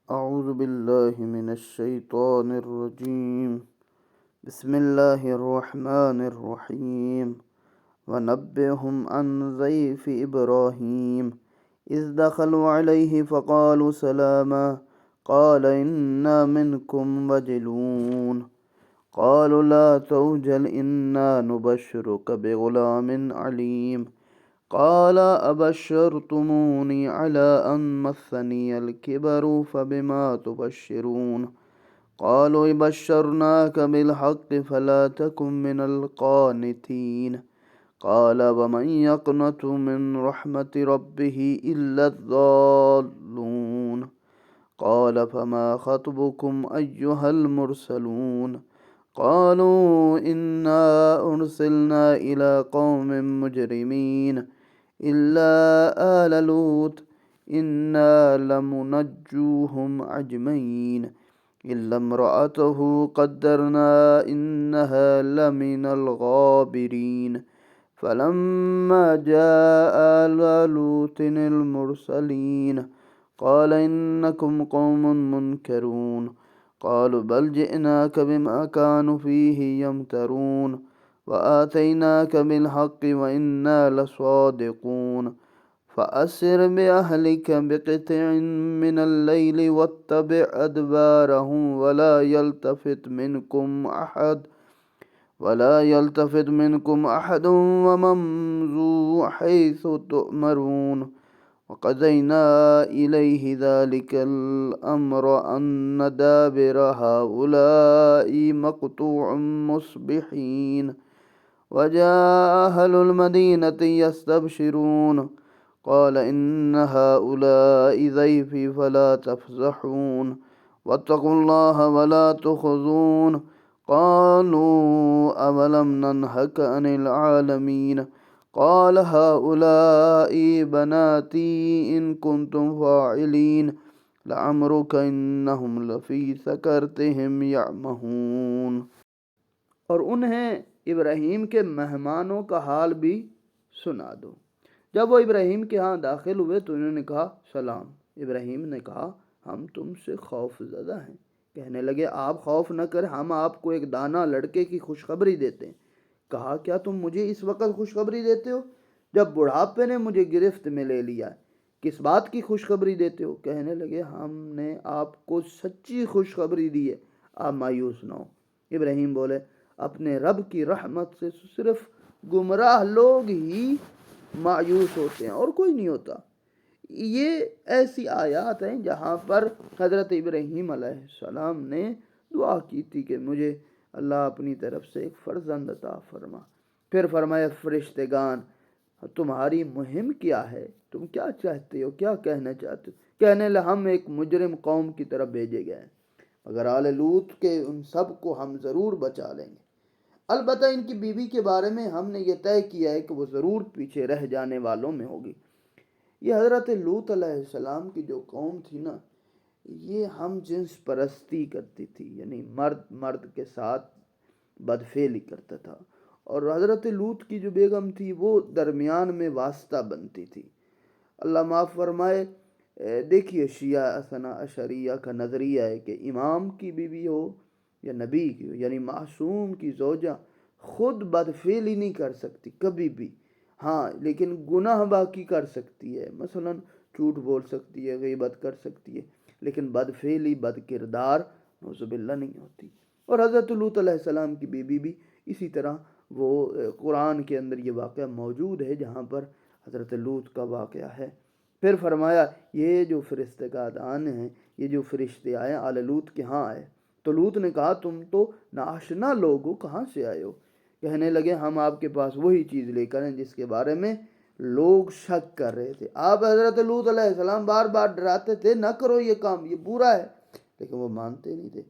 أعوذ بالله من الشيطان الرجيم. بسم الله الرحمن الرحيم. ونبئهم عن ضيف إبراهيم إذ دخلوا عليه فقالوا سلاما قال إنا منكم وجلون قالوا لا توجل إنا نبشرك بغلام عليم قال أبشرتموني على أن مسني الكبر فبما تبشرون قالوا بشرناك بالحق فلا تكن من القانتين قال ومن يقنط من رحمة ربه إلا الضالون قال فما خطبكم أيها المرسلون قالوا إنا أرسلنا إلى قوم مجرمين إلا آل لوط إنا لمنجوهم أجمعين إلا امرأته قدرنا إنها لمن الغابرين فلما جاء آل لوط المرسلين قال إنكم قوم منكرون قالوا بل جئناك بما كانوا فيه يمترون وآتيناك بالحق وإنا لصادقون فأسر بأهلك بقطع من الليل واتبع أدبارهم ولا يلتفت منكم أحد وامضوا حيث تؤمرون وقضينا إليه ذلك الأمر أن دابر هؤلاء مقطوع مصبحين وجاء أهل المدينة يستبشرون قال إن هؤلاء ضيفي فلا تفضحون واتقوا الله ولا تخزون قالوا أولم ننهك عن العالمين قال هؤلاء بناتي إن كنتم فاعلين لعمرك إنهم لفي سكرتهم يعمهون۔ اور انہیں ابراہیم کے مہمانوں کا حال بھی سنا دو۔ جب وہ ابراہیم کے ہاں داخل ہوئے تو انہوں نے کہا سلام۔ ابراہیم نے کہا ہم تم سے خوف زدہ ہیں۔ کہنے لگے آپ خوف نہ کریں، ہم آپ کو ایک دانا لڑکے کی خوشخبری دیتے ہیں۔ کہا کیا تم مجھے اس وقت خوشخبری دیتے ہو جب بڑھاپے نے مجھے گرفت میں لے لیا ہے؟ کس بات کی خوشخبری دیتے ہو؟ کہنے لگے ہم نے آپ کو سچی خوشخبری دی ہے، آپ مایوس نہ ہو۔ ابراہیم بولے اپنے رب کی رحمت سے صرف گمراہ لوگ ہی مایوس ہوتے ہیں اور کوئی نہیں ہوتا۔ یہ ایسی آیات ہیں جہاں پر حضرت ابراہیم علیہ السلام نے دعا کی تھی کہ مجھے اللہ اپنی طرف سے ایک فرزند عطا فرما۔ پھر فرمایا فرشتگان تمہاری مہم کیا ہے، تم کیا چاہتے ہو، کیا کہنا چاہتے ہو؟ کہنے لگے ہم ایک مجرم قوم کی طرف بھیجے گئے ہیں، مگر آل لوط کے ان سب کو ہم ضرور بچا لیں گے۔ البتہ ان کی بیوی کے بارے میں ہم نے یہ طے کیا ہے کہ وہ ضرور پیچھے رہ جانے والوں میں ہوگی۔ یہ حضرت لوط علیہ السلام کی جو قوم تھی نا، یہ ہم جنس پرستی کرتی تھی، یعنی مرد کے ساتھ بدفعلی کرتا تھا، اور حضرت لوط کی جو بیگم تھی وہ درمیان میں واسطہ بنتی تھی۔ اللہ معاف فرمائے، دیکھیے شیعہ اثنا اشریہ کا نظریہ ہے کہ امام کی بیوی ہو یا نبی کی ہو، یعنی معصوم کی زوجہ خود بدفعلی نہیں کر سکتی کبھی بھی، ہاں لیکن گناہ باقی کر سکتی ہے، مثلا جھوٹ بول سکتی ہے، غیبت کر سکتی ہے، لیکن بدفعلی بد کردار نعوذ باللہ نہیں ہوتی۔ اور حضرت لوط علیہ السلام کی بیوی بھی اسی طرح، وہ قرآن کے اندر یہ واقعہ موجود ہے جہاں پر حضرت لوط کا واقعہ ہے۔ پھر فرمایا یہ جو فرشتگان ہیں، یہ جو فرشتے آئے آل لوط کے ہاں آئے، تو لوط نے کہا تم تو ناشنا لوگ ہو، کہاں سے آئے ہو؟ کہنے لگے ہم آپ کے پاس وہی چیز لے کر ہیں جس کے بارے میں لوگ شک کر رہے تھے۔ آپ حضرت لوط علیہ السلام بار بار ڈراتے تھے نہ کرو یہ کام، یہ برا ہے، لیکن وہ مانتے نہیں تھے۔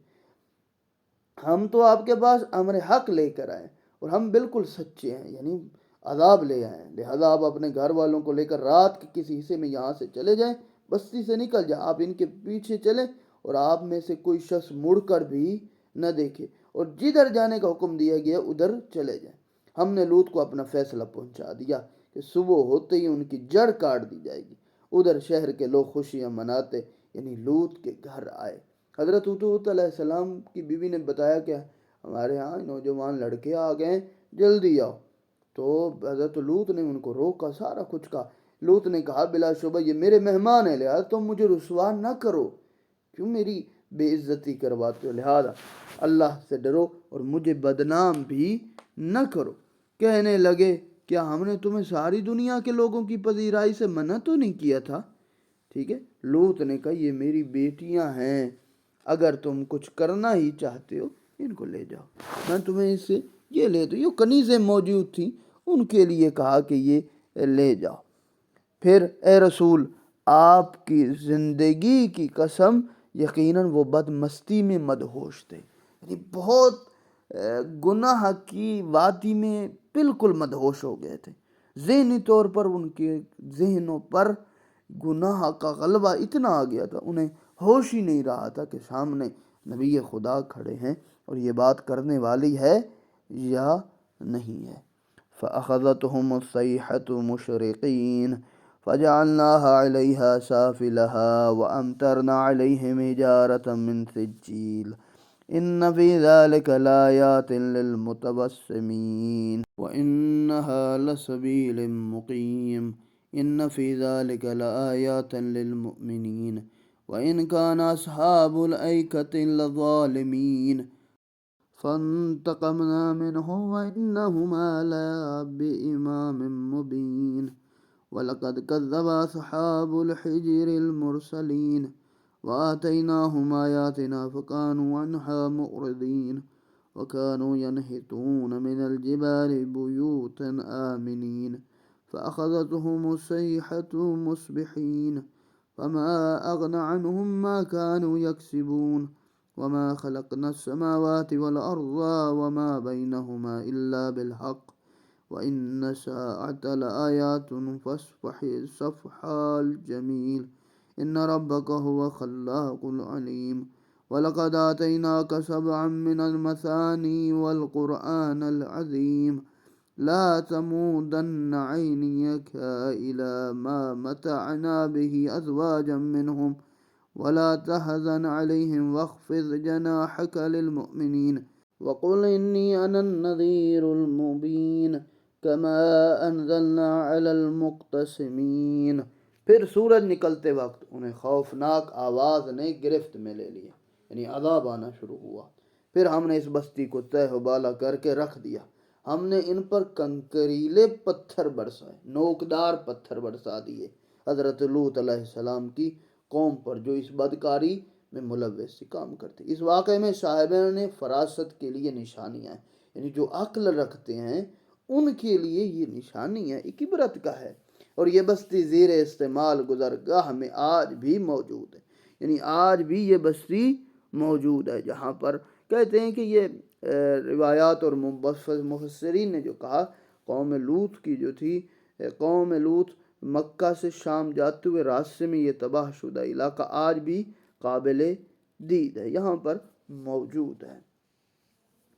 ہم تو آپ کے پاس امر حق لے کر آئے اور ہم بالکل سچے ہیں، یعنی عذاب لے آئے ہیں، لہذا آپ اپنے گھر والوں کو لے کر رات کے کسی حصے میں یہاں سے چلے جائیں، بستی سے نکل جائیں، آپ ان کے پیچھے چلیں اور آپ میں سے کوئی شخص مڑ کر بھی نہ دیکھے، اور جدھر جانے کا حکم دیا گیا ادھر چلے جائیں۔ ہم نے لوط کو اپنا فیصلہ پہنچا دیا کہ صبح ہوتے ہی ان کی جڑ کاٹ دی جائے گی۔ ادھر شہر کے لوگ خوشیاں مناتے، یعنی لوط کے گھر آئے۔ حضرت ہود علیہ السلام کی بیوی نے بتایا کہ ہمارے ہاں نوجوان لڑکے آ گئے، جلدی آؤ۔ تو حضرت لوط نے ان کو روکا، سارا کچھ کہا۔ لوط نے کہا بلا شبہ یہ میرے مہمان ہیں، لہٰذا تم مجھے رسوا نہ کرو، کیوں میری بے عزتی کرواتے ہو، لہذا اللہ سے ڈرو اور مجھے بدنام بھی نہ کرو۔ کہنے لگے کیا ہم نے تمہیں ساری دنیا کے لوگوں کی پذیرائی سے منع تو نہیں کیا تھا؟ ٹھیک ہے، لوط نے کہا یہ میری بیٹیاں ہیں، اگر تم کچھ کرنا ہی چاہتے ہو ان کو لے جاؤ، میں تمہیں اس سے یہ لے دوں۔ یہ کنیزیں موجود تھیں، ان کے لیے کہا کہ یہ لے جاؤ۔ پھر اے رسول آپ کی زندگی کی قسم، یقیناً وہ بد مستی میں مدہوش تھے، یعنی بہت گناہ کی وادی میں بالکل مدہوش ہو گئے تھے۔ ذہنی طور پر ان کے ذہنوں پر گناہ کا غلبہ اتنا آ گیا تھا، انہیں ہوش ہی نہیں رہا تھا کہ سامنے نبی خدا کھڑے ہیں اور یہ بات کرنے والی ہے یا نہیں ہے۔ فَأَخَذَتْهُمُ الصَّيْحَةُ مُشْرِقِينَ فَجَعَلْنَاهَا عَلَيْهَا سَافِلَهَا وَأَمْطَرْنَا عَلَيْهِمْ حِجَارَةً مِّن سِجِّيلٍ إِنَّ فِي ذَلِكَ لَآيَاتٍ لِّلْمُتَوَسِّمِينَ وَإِنَّهَا لَسَبِيلٌ مُّقِيمٌ إِنَّ فِي ذَلِكَ لَآيَاتٍ لِّلْمُؤْمِنِينَ وَإِنْ كَانَ أَصْحَابُ الْأَيْكَةِ لَظَالِمِينَ فَانْتَقَمْنَا مِنْهُمْ وَإِنَّهُمَا لَبِإِمَامٍ مُّبِينٍ وَلَقَدْ كَذَّبَ أَصْحَابُ الْحِجْرِ الْمُرْسَلِينَ وَآتَيْنَاهُمْ آيَاتِنَا فَكَانُوا عَنْهَا مُعْرِضِينَ وَكَانُوا يَنْحِتُونَ مِنَ الْجِبَالِ بُيُوتًا آمِنِينَ فَأَخَذَتْهُمُ الصَّيْحَةُ مُصْبِحِينَ فَمَا أَغْنَى عَنْهُمْ مَا كَانُوا يَكْسِبُونَ وَمَا خَلَقْنَا السَّمَاوَاتِ وَالْأَرْضَ وَمَا بَيْنَهُمَا إِلَّا بِالْحَقِّ وَإِنَّ السَّاعَةَ لَآيَاتٌ فَاصْفَحِ الصَّفْحَ الْجَمِيلَ إِنَّ رَبَّكَ هُوَ خَلَّاقُ الْعَلِيمُ وَلَقَدْ آتَيْنَاكَ سَبْعًا مِّنَ الْمَثَانِي وَالْقُرْآنَ الْعَظِيمَ لَا تَمُودَنَّ عَيْنَيْكَ إِلَىٰ مَا مَتَعْنَا بِهِ أَزْوَاجًا مِّنْهُمْ ولا تحزن عليهم واخفض جناحك للمؤمنين وقل إني أنا النذير المبين كما أنزلنا على المقتسمين۔ پھر سورج نکلتے وقت انہیں خوفناک آواز نے گرفت میں لے لیا، یعنی عذاب آنا شروع ہوا۔ پھر ہم نے اس بستی کو تہ و بالا کر کے رکھ دیا، ہم نے ان پر کنکریلے پتھر برسائے، نوکدار پتھر برسا دیے حضرت لوط علیہ السلام کی قوم پر، جو اس بدکاری میں ملوث کام کرتے۔ اس واقعے میں صاحبین فراست کے لیے نشانیاں ہیں، یعنی جو عقل رکھتے ہیں ان کے لیے یہ نشانی ہے، ایک عبرت کا ہے۔ اور یہ بستی زیر استعمال گزرگاہ میں آج بھی موجود ہے، یعنی آج بھی یہ بستی موجود ہے، جہاں پر کہتے ہیں کہ یہ روایات اور مفسرین نے جو کہا قوم لوط کی جو تھی، قوم لوط مکہ سے شام جاتے ہوئے راستے میں یہ تباہ شدہ علاقہ آج بھی قابل دید ہے، یہاں پر موجود ہے۔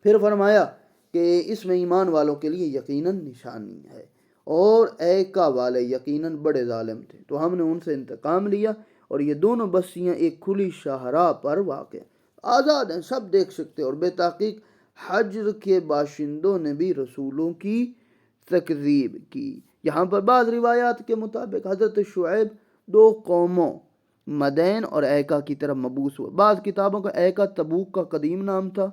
پھر فرمایا کہ اس میں ایمان والوں کے لیے یقیناً نشانی ہے، اور ایکا والے یقیناً بڑے ظالم تھے، تو ہم نے ان سے انتقام لیا، اور یہ دونوں بستیاں ایک کھلی شاہراہ پر واقع آزاد ہیں، سب دیکھ سکتے، اور بے تحقیق حجر کے باشندوں نے بھی رسولوں کی تکذیب کی۔ یہاں پر بعض روایات کے مطابق حضرت شعیب دو قوموں مدین اور ایکا کی طرف مبعوث ہوئے۔ بعض کتابوں کا ایکا تبوک کا قدیم نام تھا،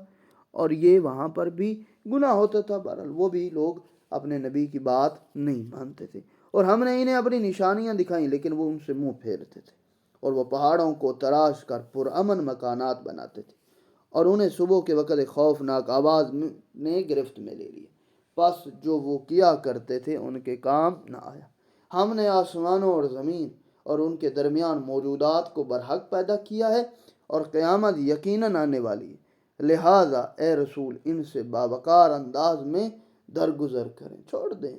اور یہ وہاں پر بھی گناہ ہوتا تھا، بہرحال وہ بھی لوگ اپنے نبی کی بات نہیں مانتے تھے، اور ہم نے انہیں اپنی نشانیاں دکھائیں لیکن وہ ان سے منہ پھیرتے تھے، اور وہ پہاڑوں کو تراش کر پرامن مکانات بناتے تھے، اور انہیں صبح کے وقت ایک خوفناک آواز نے گرفت میں لے لیا، پس جو وہ کیا کرتے تھے ان کے کام نہ آیا۔ ہم نے آسمانوں اور زمین اور ان کے درمیان موجودات کو برحق پیدا کیا ہے، اور قیامت یقیناً آنے والی ہے، لہٰذا اے رسول ان سے باوقار انداز میں درگزر کریں، چھوڑ دیں،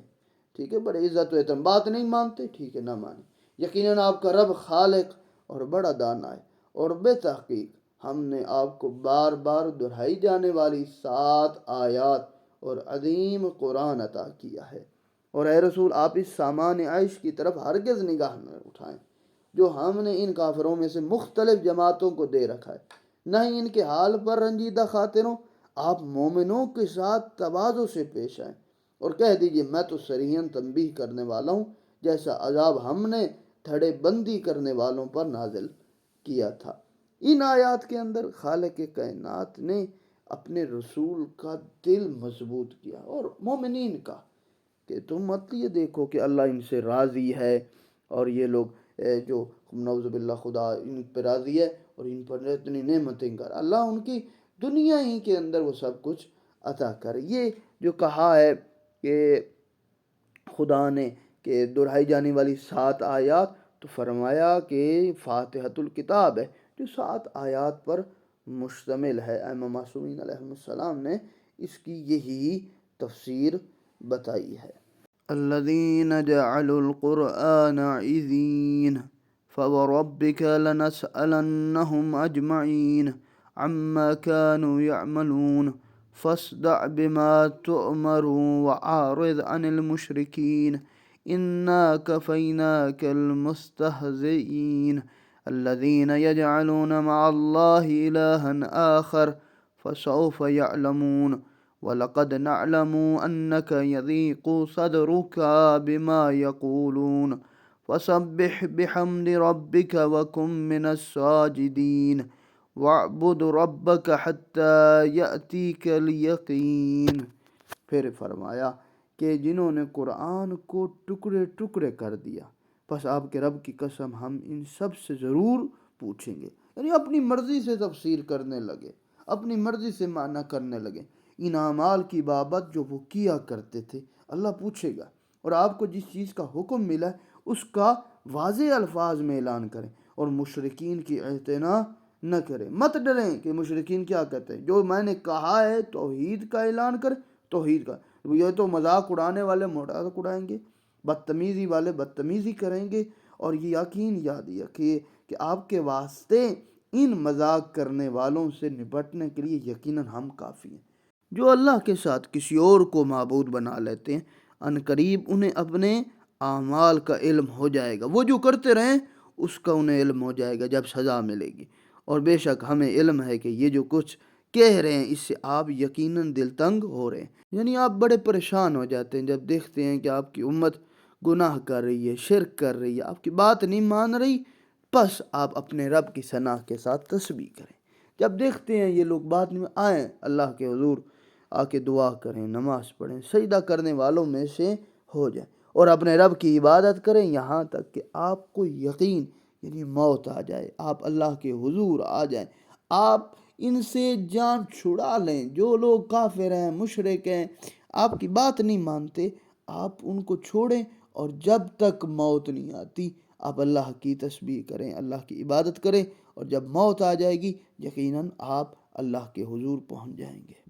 ٹھیک ہے، بڑے عزت و احترام، بات نہیں مانتے، ٹھیک ہے، نہ مانیں، یقیناً آپ کا رب خالق اور بڑا دانا ہے، اور بے تحقیق ہم نے آپ کو بار بار دہرائی جانے والی 7 آیات اور عظیم قرآن عطا کیا ہے، اور اے رسول آپ اس سامان عیش کی طرف ہرگز نگاہ نہ اٹھائیں جو ہم نے ان کافروں میں سے مختلف جماعتوں کو دے رکھا ہے، نہ ہی ان کے حال پر رنجیدہ خاطر ہوں۔ آپ مومنوں کے ساتھ تواضع سے پیش آئیں اور کہہ دیجئے میں تو صریحاً تنبیہ کرنے والا ہوں، جیسا عذاب ہم نے تھڑے بندی کرنے والوں پر نازل کیا تھا۔ ان آیات کے اندر خالق کائنات نے اپنے رسول کا دل مضبوط کیا اور مومنین کا، کہ تم مت یہ دیکھو کہ اللہ ان سے راضی ہے اور یہ لوگ جو نعوذ باللہ خدا ان پہ راضی ہے اور ان پر اتنی نعمتیں کر، اللہ ان کی دنیا ہی کے اندر وہ سب کچھ عطا کر۔ یہ جو کہا ہے کہ خدا نے کہ دہرائی جانے والی 7 آیات، تو فرمایا کہ فاتحۃ الکتاب ہے جو 7 آیات پر مشتمل ہے۔ ائمہ معصومین علیہ السلام نے اس کی یہی تفسیر بتائی ہے۔ الذین جعلوا القرآن عظین فوربک لنسألنہم اجمعین عما كانوا يعملون فاصدع بما تؤمر وأعرض عن المشركين إنا كفيناك المستهزئين الذين يجعلون مع الله إلها آخر فسوف يعلمون وَلَقَدْ نَعْلَمُ أَنَّكَ يَضِيقُ صَدْرُكَ بِمَا يَقُولُونَ فَسَبِّحْ بِحَمْدِ رَبِّكَ وَكُن مِّنَ السَّاجِدِينَ وَاعْبُدْ رَبَّكَ حَتَّى يَأْتِيكَ الْيَقِينُ۔ پھر فرمایا کہ جنہوں نے قرآن کو ٹکڑے ٹکڑے کر دیا، بس آپ کے رب کی قسم ہم ان سب سے ضرور پوچھیں گے۔ یعنی اپنی مرضی سے تفسیر کرنے لگے، اپنی مرضی سے معنی کرنے لگے۔ ان اعمال کی بابت جو وہ کیا کرتے تھے اللہ پوچھے گا، اور آپ کو جس چیز کا حکم ملا ہے اس کا واضح الفاظ میں اعلان کریں اور مشرکین کی اعتنا نہ کریں۔ مت ڈریں کہ مشرکین کیا کہتے ہیں، جو میں نے کہا ہے توحید کا اعلان کریں، توحید کا۔ یہ تو مذاق اڑانے والے مذاق اڑائیں گے، بدتمیزی والے بدتمیزی کریں گے، اور یہ یقین یاد رکھیے کہ آپ کے واسطے ان مذاق کرنے والوں سے نپٹنے کے لیے یقیناً ہم کافی ہیں۔ جو اللہ کے ساتھ کسی اور کو معبود بنا لیتے ہیں، ان قریب انہیں اپنے اعمال کا علم ہو جائے گا، وہ جو کرتے رہیں اس کا انہیں علم ہو جائے گا جب سزا ملے گی۔ اور بے شک ہمیں علم ہے کہ یہ جو کچھ کہہ رہے ہیں اس سے آپ یقیناً دل تنگ ہو رہے ہیں، یعنی آپ بڑے پریشان ہو جاتے ہیں جب دیکھتے ہیں کہ آپ کی امت گناہ کر رہی ہے، شرک کر رہی ہے، آپ کی بات نہیں مان رہی، بس آپ اپنے رب کی ثنا کے ساتھ تسبیح کریں۔ جب دیکھتے ہیں یہ لوگ بات میں آئیں، اللہ کے حضور آ کے دعا کریں، نماز پڑھیں، سجدہ کرنے والوں میں سے ہو جائیں اور اپنے رب کی عبادت کریں، یہاں تک کہ آپ کو یقین یعنی موت آ جائے، آپ اللہ کے حضور آ جائیں، آپ ان سے جان چھڑا لیں۔ جو لوگ کافر ہیں، مشرک ہیں، آپ کی بات نہیں مانتے، آپ ان کو چھوڑیں، اور جب تک موت نہیں آتی آپ اللہ کی تسبیح کریں، اللہ کی عبادت کریں، اور جب موت آ جائے گی یقیناً آپ اللہ کے حضور پہنچ جائیں گے۔